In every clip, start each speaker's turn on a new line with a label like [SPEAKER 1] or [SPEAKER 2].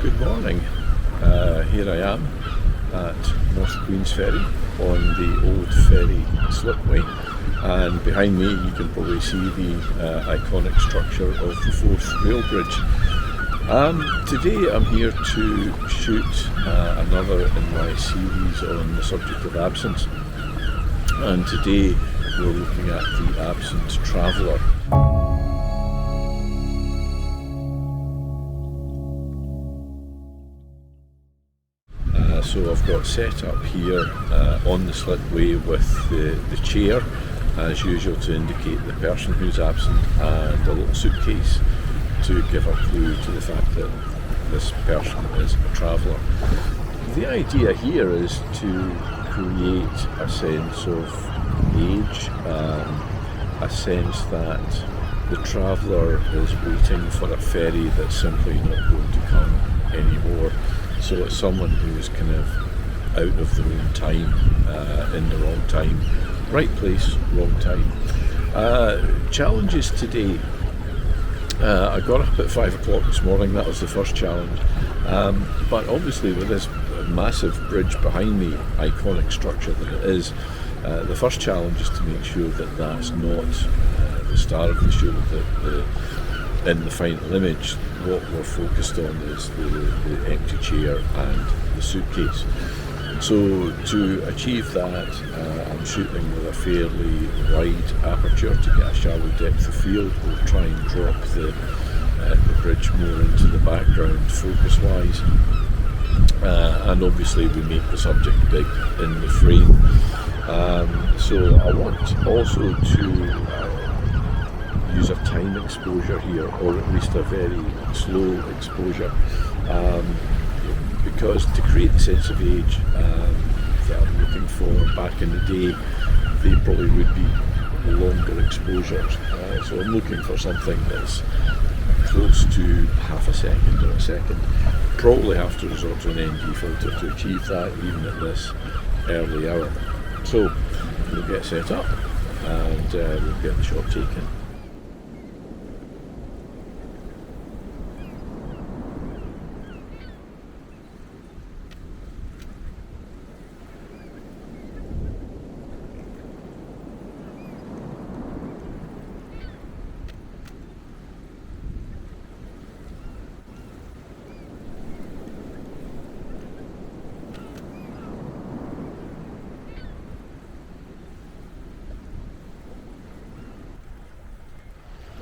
[SPEAKER 1] Good morning. Here I am at North Queensferry on the old ferry slipway, and behind me you can probably see the iconic structure of the Forth rail bridge. Today I'm here to shoot another in my series on the subject of absence, and today we're looking at the absent traveller. So I've got set up here on the slipway with the chair as usual to indicate the person who's absent, and a little suitcase to give a clue to the fact that this person is a traveller. The idea here is to create a sense of age, a sense that the traveller is waiting for a ferry that's simply not going to come anymore. So it's someone who's kind of out of their own time, in the wrong time, right place, wrong time. Challenges today. I got up at 5 o'clock this morning. That was the first challenge. But obviously with this massive bridge behind me, iconic structure that it is, the first challenge is to make sure that that's not the star of the show, that in the final image what we're focused on is the empty chair and the suitcase. So to achieve that, I'm shooting with a fairly wide aperture to get a shallow depth of field. We'll try and drop the bridge more into the background focus wise, and obviously we make the subject big in the frame. So I want also to use a time exposure here, or at least a very slow exposure, because to create the sense of age that I'm looking for back in the day, they probably would be longer exposures. So I'm looking for something that's close to half a second or a second. Probably have to resort to an ND filter to achieve that, even at this early hour. So we'll get set up and we'll get the shot taken.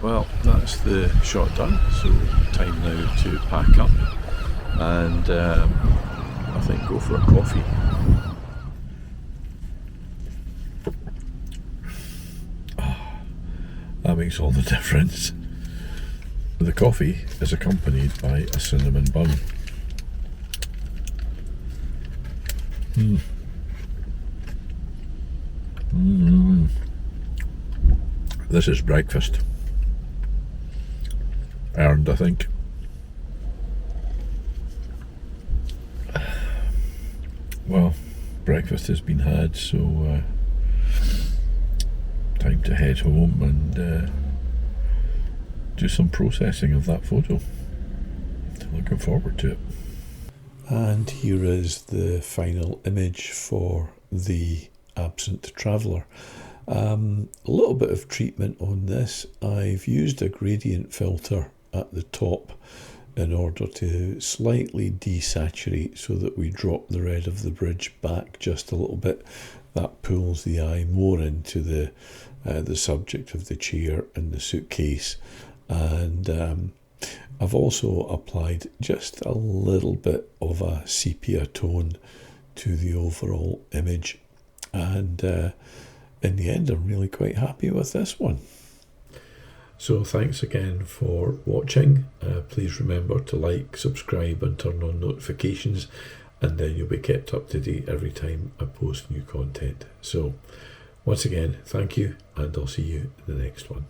[SPEAKER 1] Well, that's the shot done, so time now to pack up and I think go for a coffee. That makes all the difference. The coffee is accompanied by a cinnamon bun. This is breakfast. Earned, I think. Well, breakfast has been had, so time to head home and do some processing of that photo. Looking forward to it. And here is the final image for the absent traveller. A little bit of treatment on this. I've used a gradient filter at the top in order to slightly desaturate so that we drop the red of the bridge back just a little bit. That pulls the eye more into the subject of the chair and the suitcase. And I've also applied just a little bit of a sepia tone to the overall image, and in the end I'm really quite happy with this one. So thanks again for watching. Please remember to like, subscribe and turn on notifications, and then you'll be kept up to date every time I post new content. So once again, thank you, and I'll see you in the next one.